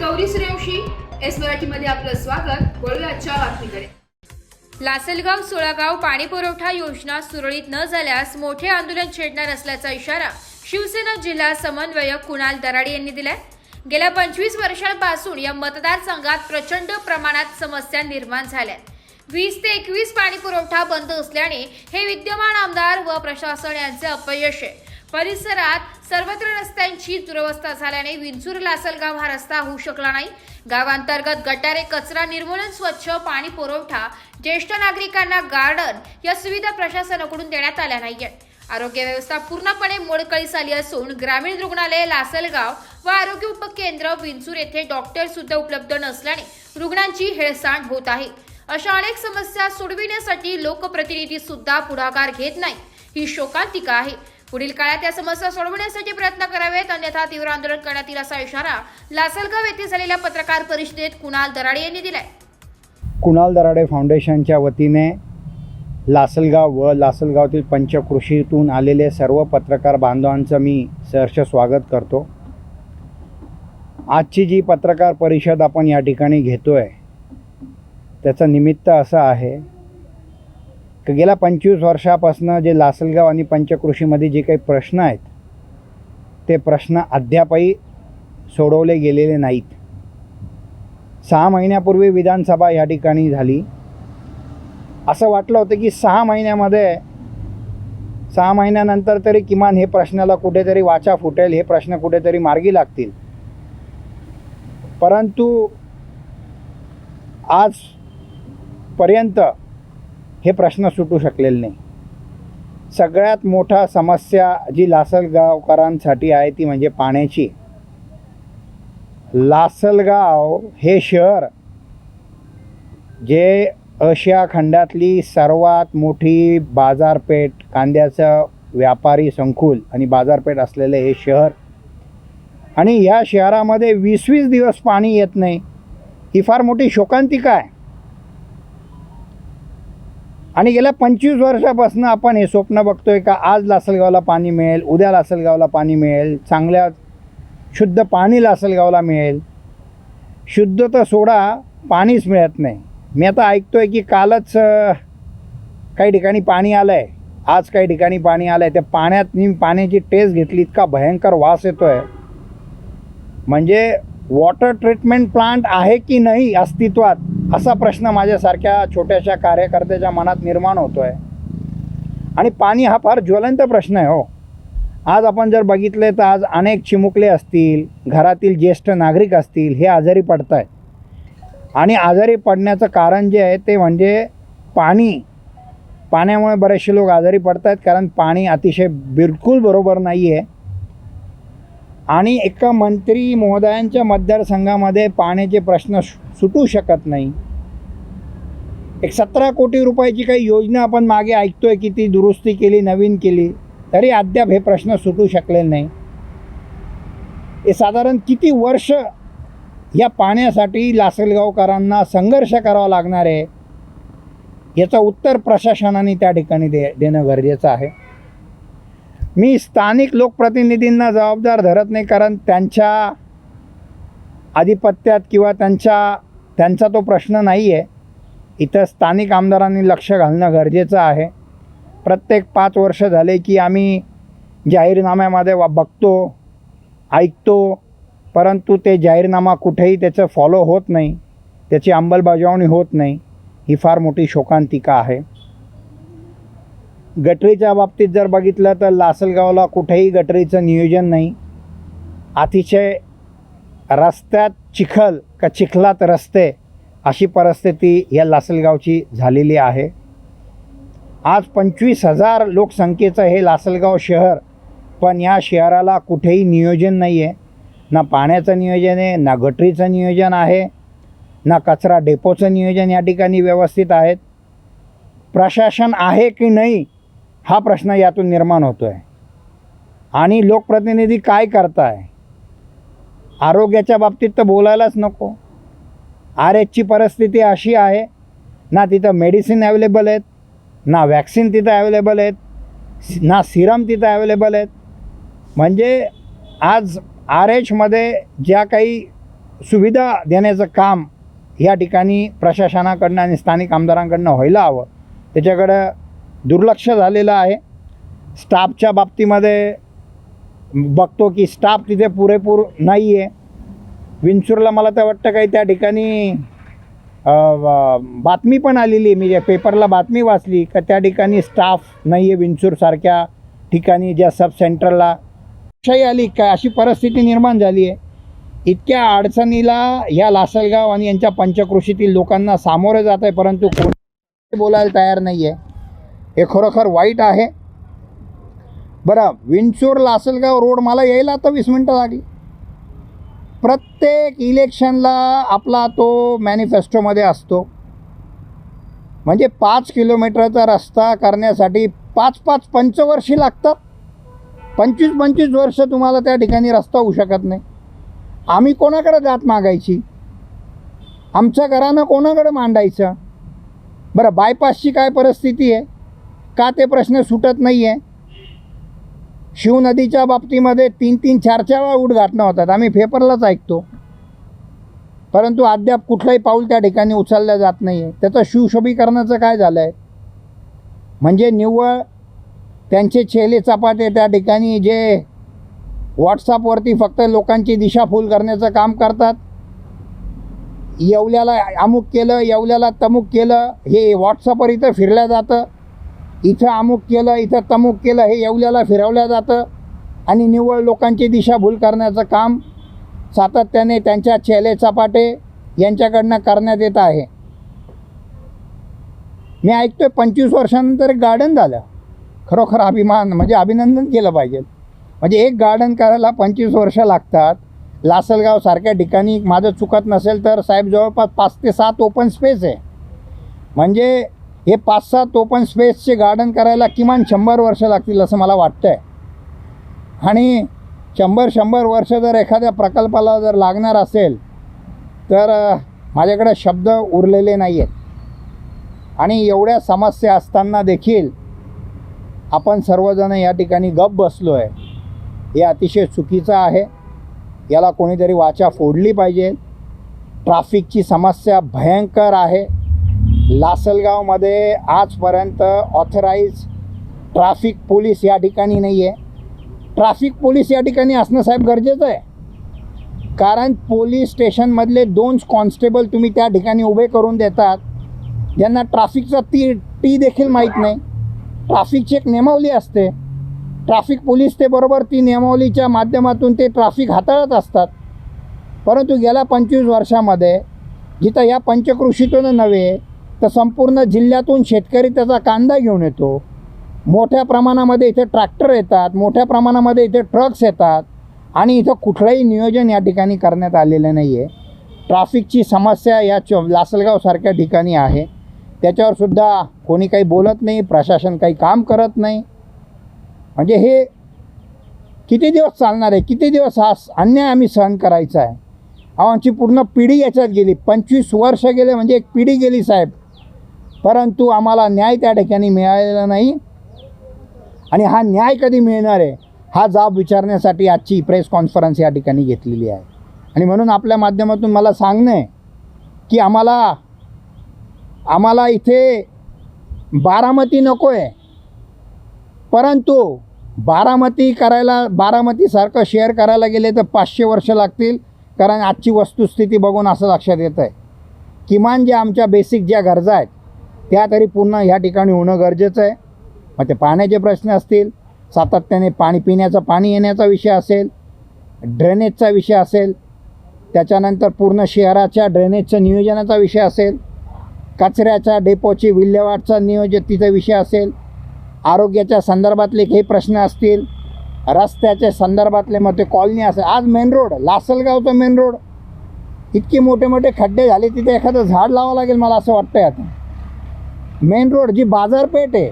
Gauri Suryavanshi S मराठीमध्ये आपलं स्वागत। वळूया आजच्या बातमीकडे। लासलगाव सोळागाव पाणी पुरवठा योजना सुरळीत न झाल्यास मोठे आंदोलन छेडणार असल्याचा इशारा शिवसेना जिल्हा समन्वयक कुणाल दराडे यांनी दिलाय। गेल्या 25 वर्षांपासून या मतदारसंघात प्रचंड प्रमाणात समस्या निर्माण झाल्या। 20 ते 21 पाणी पुरवठा बंद असल्याने हे विद्यमान आमदार व प्रशासन यांचे अपयश आहे। परिसरात सर्वत्र रस्त्यांची दुरवस्था झाल्याने विंचूर लासलगाव हा रस्ता होऊ शकला नाही। गावांतर्गत गटारे, कचरा निर्मूलन, स्वच्छ पाणी पुरवठा, ज्येष्ठ नागरिकांना गार्डन या सुविधा प्रशासनाकडून देण्यात आल्या नाहीत। आरोग्य व्यवस्था पूर्णपणे मोडकळीस आली असून ग्रामीण रुग्णालय लासलगाव व आरोग्य उपकेंद्र विंचूर येथे डॉक्टर सुद्धा उपलब्ध नसल्याने रुग्णांची हेळसांड होत आहे। अशा अनेक समस्या सोडविण्यासाठी लोकप्रतिनिधी सुद्धा पुढाकार घेत नाही, ही शोकांतिका आहे। पुढील काळात या समस्या सोडवण्यासाठी प्रयत्न करावेत, अन्यथा तीव्र आंदोलन करण्यात येईल असा इशारा लासलगाव येथे झालेल्या पत्रकार परिषदेत कुणाल दराडे यांनी दिलाय। कुणाल दराडे फाउंडेशनच्या वतीने लासलगाव व लासलगावतील पंचकृषीतून आलेले सर्व पत्रकार बांधवांचं मी सहर्ष स्वागत करतो। आजची जी पत्रकार परिषद आपण या ठिकाणी घेतोय त्याचं निमित्त असं आहे की गेल्या 25 वर्षापासून जे लासलगाव आणि पंचकृषीमध्ये जे काही प्रश्न आहेत ते प्रश्न अद्यापही सोडवले गेलेले नाहीत। 6 महिन्यापूर्वी विधानसभा या ठिकाणी झाली। असं वाटलं होतं की 6 महिन्यानंतर तरी किमान हे प्रश्नाला कुठेतरी वाचा फुटेल, हे प्रश्न कुठेतरी मार्गी लागतील, परंतु आजपर्यंत हे प्रश्न सुटू शकलेले नाही। सगळ्यात मोठा समस्या जी लासलगावकरांसाठी आहे ती म्हणजे पाण्याची। लासलगाव हे शहर जे आशिया खंडातली सर्वात मोठी बाजारपेठ, कांद्याचं व्यापारी संकुल आणि बाजारपेठ असलेले हे शहर, आणि या शहरामध्ये 20-20 दिवस पाणी येत नाही, ही फार मोठी शोकांतिका आहे। आणि गेल्या 25 वर्षापासून आपण हे स्वप्न बघतोय का आज लासलगावला पाणी मिळेल, उद्या लासलगावला पाणी मिळेल, चांगल्या शुद्ध पाणी लासलगावला मिळेल। शुद्ध तर सोडा, पाणीच मिळत नाही। मी आता ऐकतोय की कालच काही ठिकाणी पाणी आलं आहे, आज काही ठिकाणी पाणी आलं आहे। त्या पाण्याची टेस्ट घेतली, इतका भयंकर वास येतो आहे, म्हणजे वॉटर ट्रीटमेंट प्लांट आहे की नाही अस्तित्वात, असा प्रश्न माझ्यासारख्या छोट्याशा कार्यकर्त्याच्या मनात निर्माण होतो आहे। आणि पाणी हा फार ज्वलंत प्रश्न आहे हो। आज आपण जर बघितले तर आज अनेक चिमुकले असतील, घरातील ज्येष्ठ नागरिक असतील, हे आजारी पडत आहेत। आणि आजारी पडण्याचं कारण जे आहे ते म्हणजे पाण्यामुळे बरेचसे लोक आजारी पडत आहेत, कारण पाणी अतिशय बिलकुल बरोबर नाही आहे। आणि एका मंत्री महोदयांच्या मतदारसंघामध्ये पाण्याचे प्रश्न सुटू शकत नाही। एक 17 कोटी रुपयाची काही योजना आपण मागे ऐकतोय की ती दुरुस्ती केली, नवीन केली, तरी अद्याप हे प्रश्न सुटू शकलेले नाही। हे साधारण किती वर्ष या पाण्यासाठी लासलगावकरांना संघर्ष करावा लागणार आहे, याचं उत्तर प्रशासनाने त्या ठिकाणी देणं गरजेचं आहे। मी स्थानिक लोकप्रतिनिधींना जबाबदार धरत नाही, कारण त्यांच्या आधिपत्यात किंवा त्यांचा तो प्रश्न नाही आहे। इथं स्थानिक आमदारांनी लक्ष घालणं गरजेचं आहे। प्रत्येक 5 वर्ष झाले की आम्ही जाहीरनाम्यामध्ये बघतो, ऐकतो, परंतु ते जाहीरनामा कुठेही त्याचं फॉलो होत नाही, त्याची अंमलबजावणी होत नाही, ही फार मोठी शोकांतिका आहे। गटरीच्या बाबतीत जर बघितलं तर लासलगावला कुठेही गटरीचं नियोजन नाही। अतिशय रस्त्यात चिखलात रस्ते, अशी परिस्थिती या लासलगावची झालेली आहे। आज 25,000 लोकसंख्येचं हे लासलगाव शहर, पण या शहराला कुठेही नियोजन नाही आहे। ना पाण्याचं नियोजन आहे, ना गटरीचं नियोजन आहे, ना कचरा डेपोचं नियोजन या ठिकाणी व्यवस्थित आहेत। प्रशासन आहे की नाही हा प्रश्न यातून निर्माण होतो आहे। आणि लोकप्रतिनिधी काय करताय? आरोग्याच्या बाबतीत तर बोलायलाच नको। RH ची परिस्थिती अशी आहे, ना तिथं मेडिसिन अवेलेबल आहेत, ना वॅक्सिन तिथं अवेलेबल आहेत, ना सिरम तिथं अवेलेबल आहेत। म्हणजे आज RH मध्ये ज्या काही सुविधा देण्याचं काम या ठिकाणी प्रशासनाकडनं आणि स्थानिक आमदारांकडनं व्हायला हवं, त्याच्याकडं दुर्लक्ष झालेलं आहे. स्टाफच्या बाबतीमध्ये बघतो की स्टाफ तिथे पुरेपूर नाही आहे. विंचूरला मला तर वाटतं काही त्या ठिकाणी बातमी पण आलेली आहे, मी पेपरला बातमी वाचली का त्या ठिकाणी स्टाफ नाही आहे. विंचूरसारख्या ठिकाणी ज्या सब सेंटरला शाही आली काय अशी परिस्थिती निर्माण झाली आहे. इतक्या अडचणीला या लासलगाव आणि यांच्या पंचक्रोशीतील लोकांना सामोरे जात आहे, परंतु कोणी बोलायला तयार नाही आहे. हे खरोखर वाईट आहे. बरं, विंचूर लासलगाव रोड मला यायला आता 20 मिनटं लागली. प्रत्येक इलेक्शनला आपला तो मॅनिफेस्टोमध्ये असतो. म्हणजे 5 किलोमीटरचा रस्ता करण्यासाठी 5-5 पंचवर्षी लागतात. 25-25 वर्ष तुम्हाला त्या ठिकाणी रस्ता होऊ शकत नाही. आम्ही कोणाकडे जात मागायची? आमच्या घरानं कोणाकडे मांडायचं? बरं, बायपासची काय परिस्थिती आहे? का ते प्रश्न सुटत नाही आहे? शिवनदीच्या बाबतीमध्ये 3-3, 4-4 वेळा उद्घाटनं होतात, आम्ही पेपरलाच ऐकतो, परंतु अद्याप कुठलंही पाऊल त्या ठिकाणी उचललं जात नाही आहे. त्याचं शिवशोभीकरणाचं काय झालं आहे? म्हणजे निव्वळ त्यांचे चेले चपाटे त्या ठिकाणी जे व्हॉट्सअपवरती फक्त लोकांची दिशाभूल करण्याचं काम करतात. येवल्याला अमुक केलं, येवल्याला तमुक केलं, हे व्हॉट्सअपवर इथं फिरलं जातं. इथं अमुक केलं, इथं तमुक केलं, हे येवल्याला फिरवलं जातं आणि निव्वळ लोकांची दिशाभूल करण्याचं काम सातत्याने त्यांच्या चेले चपाटे यांच्याकडनं करण्यात येत आहे. मी ऐकतोय 25 वर्षानंतर एक गार्डन झालं. खरोखर अभिमान, म्हणजे अभिनंदन केलं पाहिजे. म्हणजे एक गार्डन करायला 25 वर्ष लागतात. लासलगावसारख्या ठिकाणी माझं चुकत नसेल तर साहेब जवळपास 5 ते 7 ओपन स्पेस आहे. म्हणजे हे 5-7 ओपन स्पेसचे गार्डन करायला किमान 100 वर्ष लागतील असं मला वाटतं आहे. आणि 100 वर्ष जर एखाद्या प्रकल्पाला जर लागणार असेल तर माझ्याकडे शब्द उरलेले नाही आहेत. आणि एवढ्या समस्या असताना देखील आपण सर्वजण या ठिकाणी गप्प बसलो आहे, हे अतिशय चुकीचं आहे. याला कोणीतरी वाचा फोडली पाहिजे. ट्रॅफिकची समस्या भयंकर आहे. लासलगावमध्ये आजपर्यंत ऑथराईज ट्रॅफिक पोलीस या ठिकाणी नाही आहे. ट्रॅफिक पोलीस या ठिकाणी असणं साहेब गरजेचं आहे, कारण पोलीस स्टेशनमधले 2 कॉन्स्टेबल तुम्ही त्या ठिकाणी उभे करून देतात ज्यांना ट्रॅफिकचा टी देखील माहीत नाही. ट्रॅफिकची एक नियमावली असते, ट्रॅफिक पोलीस ते बरोबर ती नियमावलीच्या माध्यमातून ते ट्रॅफिक हाताळत असतात. परंतु गेल्या 25 वर्षामध्ये जिथं या पंचक्रोशीतून नव्हे तर संपूर्ण जिल्ह्यातून शेतकरी त्याचा कांदा घेऊन येतो. मोठ्या प्रमाणामध्ये इथे ट्रॅक्टर येतात, मोठ्या प्रमाणामध्ये इथे ट्रक्स येतात आणि इथं कुठलंही नियोजन या ठिकाणी करण्यात आलेलं नाही आहे. ट्रॅफिकची समस्या या लासलगावसारख्या ठिकाणी आहे, त्याच्यावरसुद्धा कोणी काही बोलत नाही, प्रशासन काही काम करत नाही. म्हणजे हे किती दिवस चालणार आहे? किती दिवस हा अन्याय आम्ही सहन करायचा आहे? आमची पूर्ण पिढी याच्यात गेली, 25 वर्ष गेले, म्हणजे एक पिढी गेली साहेब, परंतु आम्हाला न्याय त्या ठिकाणी मिळालेला नाही. आणि हा न्याय कधी मिळणार आहे हा जाब विचारण्यासाठी आजची प्रेस कॉन्फरन्स या ठिकाणी घेतलेली आहे. आणि म्हणून आपल्या माध्यमातून मला सांगणं आहे की आम्हाला इथे बारामती नको आहे, परंतु बारामतीसारखं शेअर करायला गेले तर 500 वर्ष लागतील. कारण आजची वस्तुस्थिती बघून असं लक्षात येतं आहे किमान ज्या आमच्या बेसिक ज्या गरजा आहेत त्या तरी पूर्ण ह्या ठिकाणी होणं गरजेचं आहे. मग ते पाण्याचे प्रश्न असतील, सातत्याने पिण्याचं पाणी येण्याचा विषय असेल, ड्रेनेजचा विषय असेल, त्याच्यानंतर पूर्ण शहराच्या ड्रेनेजचं नियोजनाचा विषय असेल, कचऱ्याच्या डेपोची विल्हेवाटचा तिचा विषय असेल, आरोग्याच्या संदर्भातले काही प्रश्न असतील, रस्त्याच्या संदर्भातले मग ते कॉलनी असेल. आज मेन रोड, लासलगावचा मेन रोड इतके मोठे मोठे खड्डे झाले, तिथे एखादं झाड लावावं लागेल मला असं वाटतं आहे. आता मेन रोड जी बाजारपेठ आहे,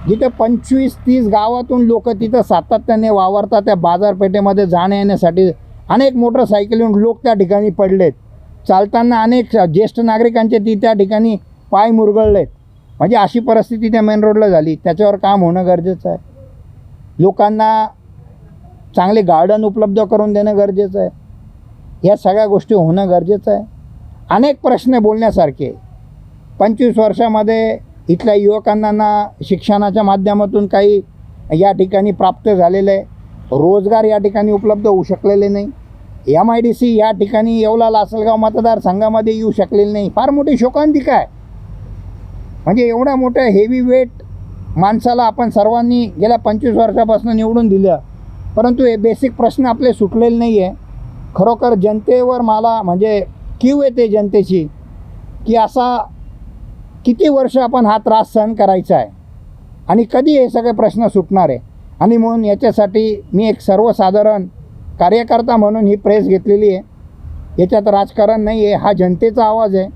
जिथे 25-30 गावातून लोक तिथं सातत्याने वावरतात, त्या बाजारपेठेमध्ये जाण्या येण्यासाठी अनेक मोटरसायकलीहून लोक त्या ठिकाणी पडलेत. चालताना अनेक ज्येष्ठ नागरिकांचे त्या ठिकाणी पाय मुरगळलेत. म्हणजे अशी परिस्थिती त्या मेन रोडला झाली. त्याच्यावर काम होणं गरजेचं आहे. लोकांना चांगले गार्डन उपलब्ध करून देणं गरजेचं आहे. या सगळ्या गोष्टी होणं गरजेचं आहे. अनेक प्रश्न बोलण्यासारखे. 25 वर्षामध्ये इथल्या युवकांना शिक्षणाच्या माध्यमातून काही या ठिकाणी प्राप्त झालेलं आहे. रोजगार या ठिकाणी उपलब्ध होऊ शकलेले नाही. MIDC या ठिकाणी येवला लासलगाव मतदारसंघामध्ये येऊ शकलेली नाही. फार मोठी शोकांतिका आहे. म्हणजे एवढ्या मोठ्या हेवी वेट माणसाला आपण सर्वांनी गेल्या 25 वर्षापासून निवडून दिलं, परंतु हे बेसिक प्रश्न आपले सुटलेले नाही आहे. खरोखर जनतेवर मला म्हणजे कीव येते जनतेची, की असा किती वर्ष आपण हा त्रास सहन करायचा आहे आणि कधी हे सगळे प्रश्न सुटणार आहे. आणि म्हणून याच्यासाठी मी एक सर्वसाधारण कार्यकर्ता म्हणून ही प्रेस घेतलेली आहे. याच्यात राजकारण नाही आहे, हा जनतेचा आवाज आहे.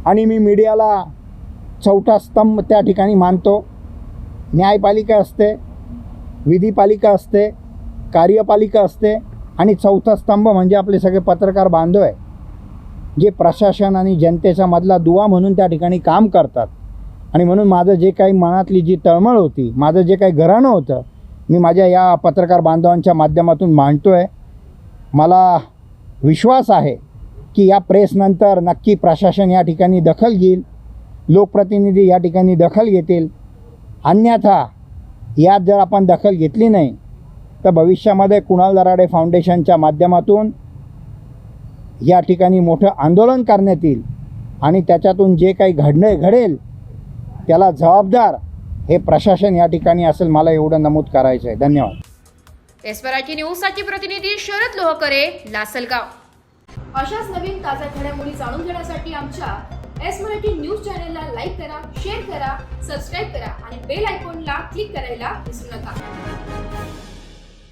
आणि मी मीडियाला चौथा स्तंभ त्या ठिकाणी मानतो. न्यायपालिका असते, विधिपालिका असते, कार्यपालिका असते आणि चौथा स्तंभ म्हणजे आपले सगळे पत्रकार बांधव आहे, जे प्रशासन आणि जनतेच्या मधला दुवा म्हणून त्या ठिकाणी काम करतात. आणि म्हणून माझं जे काही मनातली जी तळमळ होती, माझं जे काही घराणं होतं, मी माझ्या या पत्रकार बांधवांच्या माध्यमातून मांडतो आहे. मला विश्वास आहे की या प्रेसनंतर नक्की प्रशासन या ठिकाणी दखल घेईल, लोकप्रतिनिधी या ठिकाणी दखल घेतील. अन्यथा यात जर आपण दखल घेतली नाही तर भविष्यामध्ये कुणाल दराडे फाउंडेशनच्या माध्यमातून या ठिकाणी मोठं आंदोलन करण्यात येईल आणि त्याच्यातून जे काही घडेल त्याला जबाबदार हे प्रशासन या ठिकाणी असेल. मला एवढं नमूद करायचं आहे. धन्यवाद. मराठी न्यूजसाठी प्रतिनिधी शरद लोहकरे, लासलगाव. अशाच नवीन ताज्या घडामोडी जाणून घेण्यासाठी आमच्या मराठी न्यूज चॅनलला लाईक करा, शेअर करा, सबस्क्राईब करा आणि बेल आयकॉनला क्लिक करायला विसरू नका.